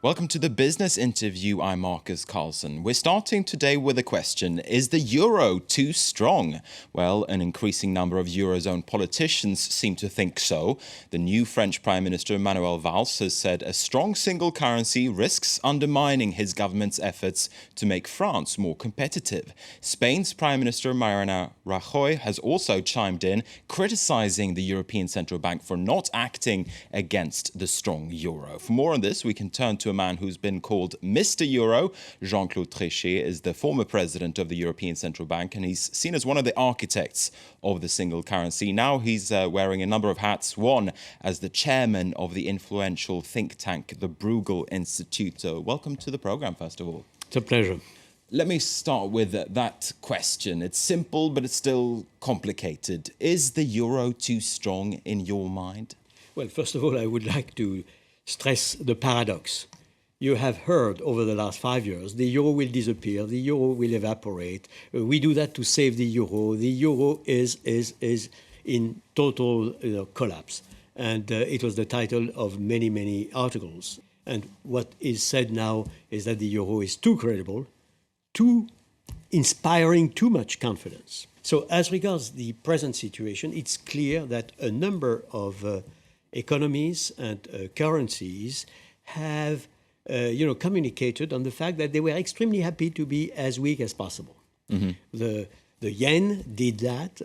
Welcome to the business interview. I'm Markus Karlsson. We're starting today with a question. Is the euro too strong? Well, an increasing number of Eurozone politicians seem to think so. The new French Prime Minister Manuel Valls has said a strong single currency risks undermining his government's efforts to make France more competitive. Spain's Prime Minister Mariano Rajoy has also chimed in, criticizing the European Central Bank for not acting against the strong euro. For more on this, we can turn to a man who's been called Mr. Euro. Jean-Claude Trichet is the former president of the European Central Bank, and he's seen as one of the architects of the single currency. Now he's wearing a number of hats, one as the chairman of the influential think tank, the Bruegel Institute. Welcome to the program, first of all. It's a pleasure. Let me start with that question. It's simple, but it's still complicated. Is the euro too strong in your mind? Well, first of all, I would like to stress the paradox. You have heard over the last 5 years, the euro will disappear, the euro will evaporate. We do that to save the euro. The euro is in total collapse. And it was the title of many, many articles. And what is said now is that the euro is too credible, too inspiring too much confidence. So as regards the present situation, it's clear that a number of economies and currencies have communicated on the fact that they were extremely happy to be as weak as possible. Mm-hmm. The yen did that,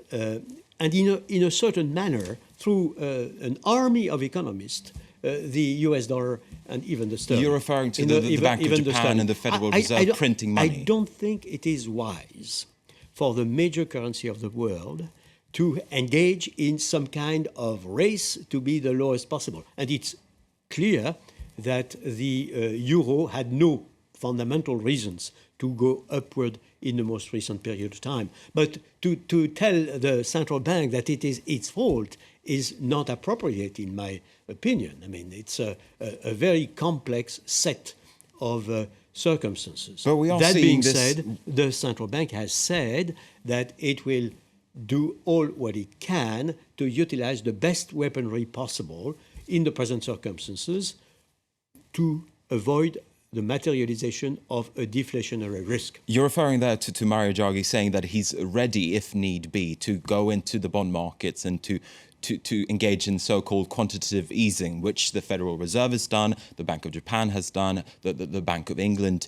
and in a certain manner, through an army of economists, the US dollar and even the sterling. You're referring to the Bank of Japan and the Federal Reserve printing money. I don't think it is wise for the major currency of the world to engage in some kind of race to be the lowest possible. And it's clear that the euro had no fundamental reasons to go upward in the most recent period of time. But to tell the central bank that it is its fault is not appropriate, in my opinion. I mean, it's a very complex set of circumstances. But we are that seeing being this... said, the central bank has said that it will do all what it can to utilize the best weaponry possible in the present circumstances to avoid the materialization of a deflationary risk. You're referring there to Mario Draghi saying that he's ready, if need be, to go into the bond markets and to engage in so-called quantitative easing, which the Federal Reserve has done, the Bank of Japan has done, the Bank of England.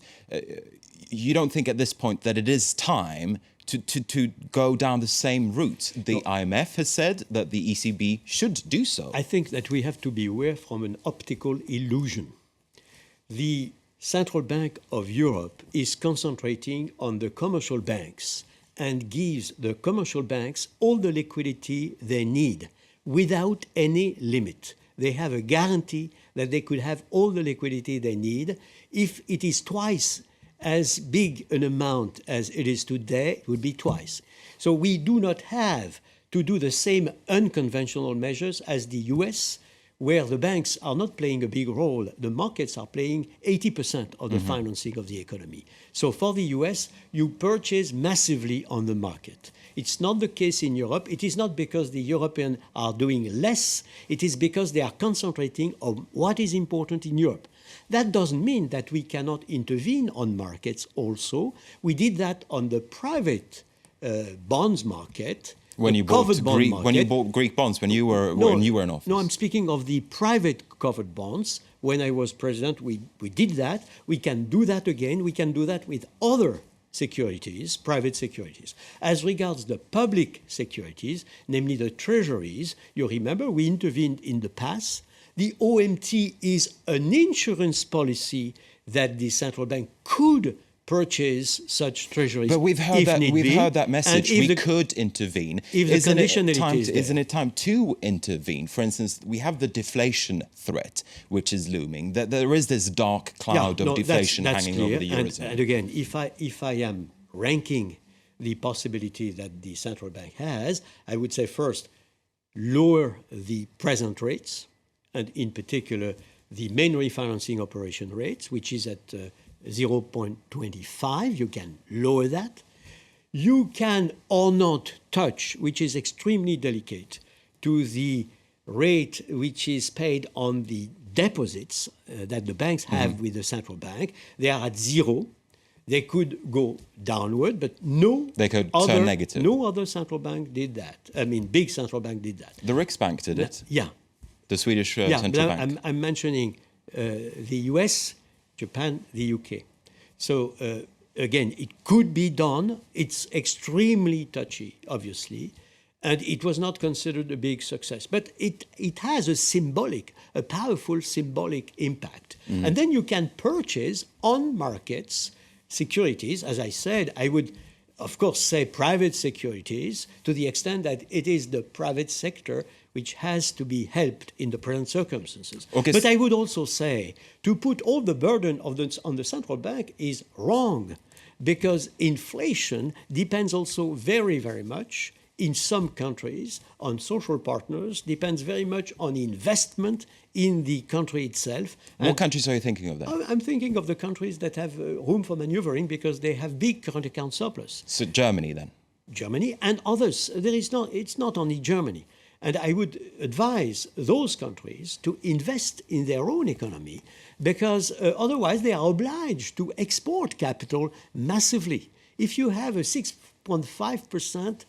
You don't think at this point that it is time to go down the same route? The IMF has said that the ECB should do so. I think that we have to beware from an optical illusion. The Central Bank of Europe is concentrating on the commercial banks and gives the commercial banks all the liquidity they need without any limit. They have a guarantee that they could have all the liquidity they need. If it is twice as big an amount as it is today, it would be twice. So we do not have to do the same unconventional measures as the US, where the banks are not playing a big role. The markets are playing 80% of the financing of the economy. So for the US, you purchase massively on the market. It's not the case in Europe. It is not because the Europeans are doing less. It is because they are concentrating on what is important in Europe. That doesn't mean that we cannot intervene on markets also. We did that on the private bonds market. When you bought Greek bonds, when you were in office. No, I'm speaking of the private covered bonds. When I was president, we did that. We can do that again. We can do that with other securities, private securities. As regards the public securities, namely the treasuries, you remember we intervened in the past. The OMT is an insurance policy that the central bank could purchase such treasuries. But we've heard that message. We could intervene. Isn't it time to intervene? For instance, we have the deflation threat, which is looming. That there is this dark cloud of deflation hanging clear. over the Eurozone. And again, if I am ranking the possibility that the central bank has, I would say first, lower the present rates, and in particular, the main refinancing operation rates, which is at 0.25, you can lower that. You can or not touch, which is extremely delicate, to the rate which is paid on the deposits that the banks have with the central bank. They are at zero. They could go downward, but they could turn negative. No other central bank did that. I mean, big central bank did that. The Riksbank did it. Yeah. The Swedish central bank. I'm mentioning the US, Japan, the UK. So again, it could be done. It's extremely touchy, obviously, and it was not considered a big success. But it has a powerful symbolic impact. And then you can purchase on markets securities. As I said, I would, of course, say private securities to the extent that it is the private sector which has to be helped in the present circumstances. Okay. But I would also say to put all the burden on the central bank is wrong, because inflation depends also very, very much in some countries on social partners, depends very much on investment in the country itself. What countries are you thinking of then? I'm thinking of the countries that have room for maneuvering because they have big current account surplus. So Germany then? Germany and others. It's not only Germany. And I would advise those countries to invest in their own economy, because otherwise they are obliged to export capital massively. If you have a 6.5%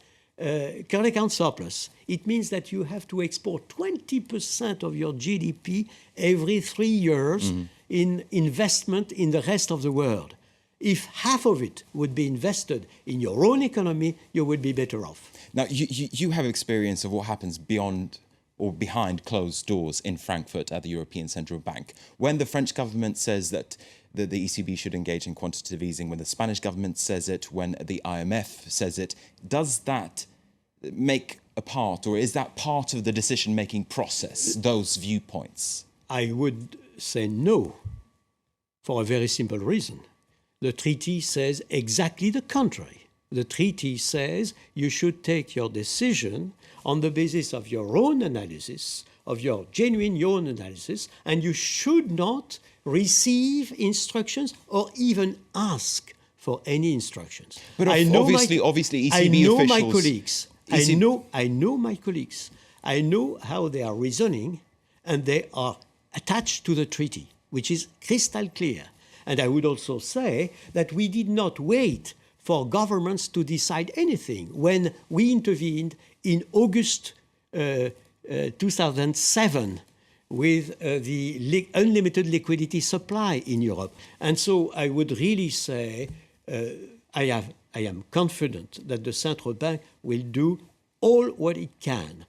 current account surplus, it means that you have to export 20% of your GDP every 3 years in investment in the rest of the world. If half of it would be invested in your own economy, you would be better off. Now, you have experience of what happens beyond or behind closed doors in Frankfurt at the European Central Bank. When the French government says that the ECB should engage in quantitative easing, when the Spanish government says it, when the IMF says it, does that make a part, or is that part of the decision-making process, those viewpoints? I would say no, for a very simple reason. The treaty says exactly the contrary. The treaty says you should take your decision on the basis of your own analysis, of your genuine own analysis, and you should not receive instructions or even ask for any instructions. But obviously, ECB officials... My colleagues. I know my colleagues. I know how they are reasoning, and they are attached to the treaty, which is crystal clear. And I would also say that we did not wait for governments to decide anything when we intervened in August 2007 with the unlimited liquidity supply in Europe. And so I would really say I am confident that the central bank will do all what it can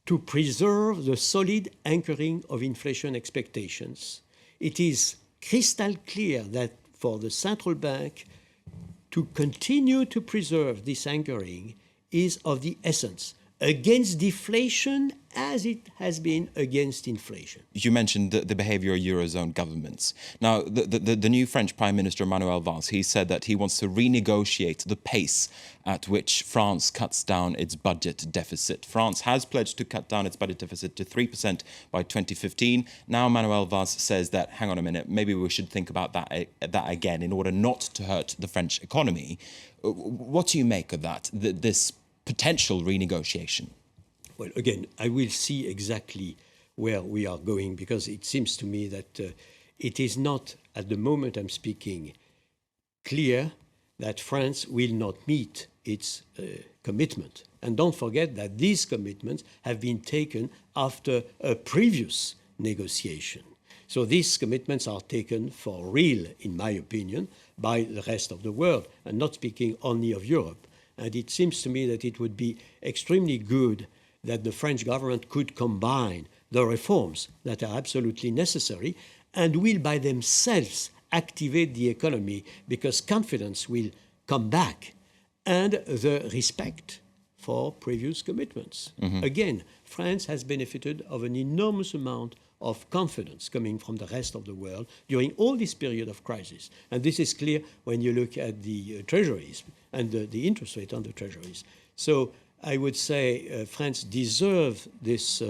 to preserve the solid anchoring of inflation expectations. It is crystal clear that for the central bank to continue to preserve this anchoring is of the essence against deflation as it has been against inflation. You mentioned the behavior of Eurozone governments. Now, the new French Prime Minister, Manuel Valls, he said that he wants to renegotiate the pace at which France cuts down its budget deficit. France has pledged to cut down its budget deficit to 3% by 2015. Now, Manuel Valls says that, hang on a minute, maybe we should think about that again in order not to hurt the French economy. What do you make of that, this potential renegotiation? Well, again, I will see exactly where we are going, because it seems to me that it is not, at the moment I'm speaking, clear that France will not meet its commitment. And don't forget that these commitments have been taken after a previous negotiation. So these commitments are taken for real, in my opinion, by the rest of the world, and not speaking only of Europe. And it seems to me that it would be extremely good that the French government could combine the reforms that are absolutely necessary and will by themselves activate the economy, because confidence will come back, and the respect for previous commitments. Again, France has benefited of an enormous amount of confidence coming from the rest of the world during all this period of crisis. And this is clear when you look at the treasuries and the interest rate on the treasuries. So I would say France deserves this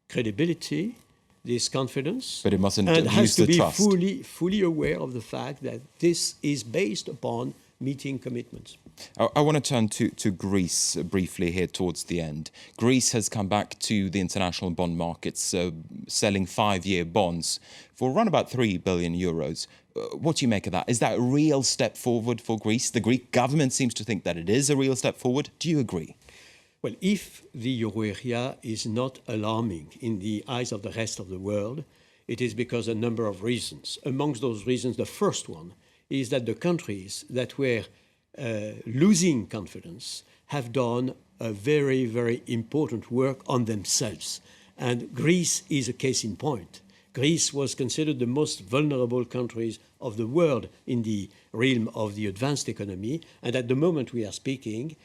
credibility, this confidence, but it mustn't and use has to the be trust. fully aware of the fact that this is based upon meeting commitments. I want to turn to Greece briefly here towards the end. Greece has come back to the international bond markets, selling 5-year bonds for around about 3 billion euros. What do you make of that? Is that a real step forward for Greece? The Greek government seems to think that it is a real step forward. Do you agree? Well, if the euro area is not alarming in the eyes of the rest of the world, it is because a number of reasons. Amongst those reasons, the first one is that the countries that were losing confidence have done a very, very important work on themselves. And Greece is a case in point. Greece was considered the most vulnerable countries of the world in the realm of the advanced economy. And at the moment we are speaking,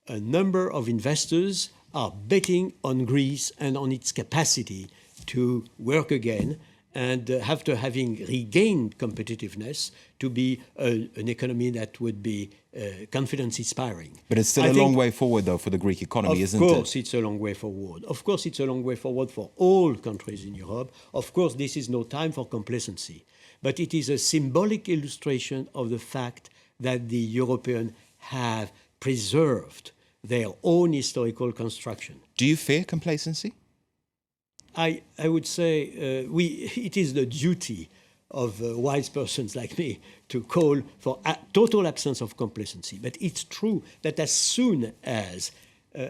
a number of investors are betting on Greece and on its capacity to work again and after having regained competitiveness, to be an economy that would be confidence-inspiring. But it's still a long way forward, though, for the Greek economy, isn't it? Of course, it's a long way forward. Of course, it's a long way forward for all countries in Europe. Of course, this is no time for complacency. But it is a symbolic illustration of the fact that the Europeans have preserved their own historical construction. Do you fear complacency? I would say it is the duty of wise persons like me to call for a total absence of complacency. But it's true that as soon as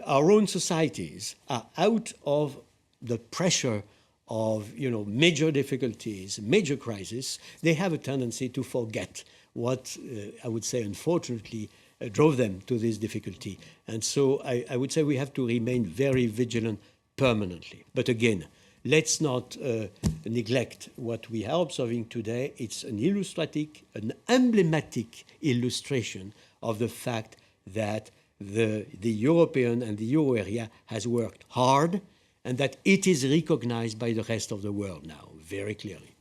our own societies are out of the pressure of major difficulties, major crises, they have a tendency to forget what I would say, unfortunately, drove them to this difficulty. And so I would say we have to remain very vigilant permanently. But again, let's not neglect what we are observing today. It's an emblematic illustration of the fact that the European and the euro area has worked hard and that it is recognized by the rest of the world now, very clearly.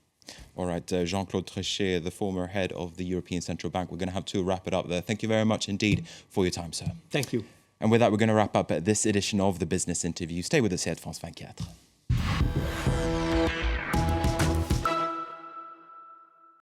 All right, Jean-Claude Trichet, the former head of the European Central Bank. We're going to have to wrap it up there. Thank you very much indeed for your time, sir. Thank you. And with that, we're going to wrap up this edition of the Business Interview. Stay with us here at France 24.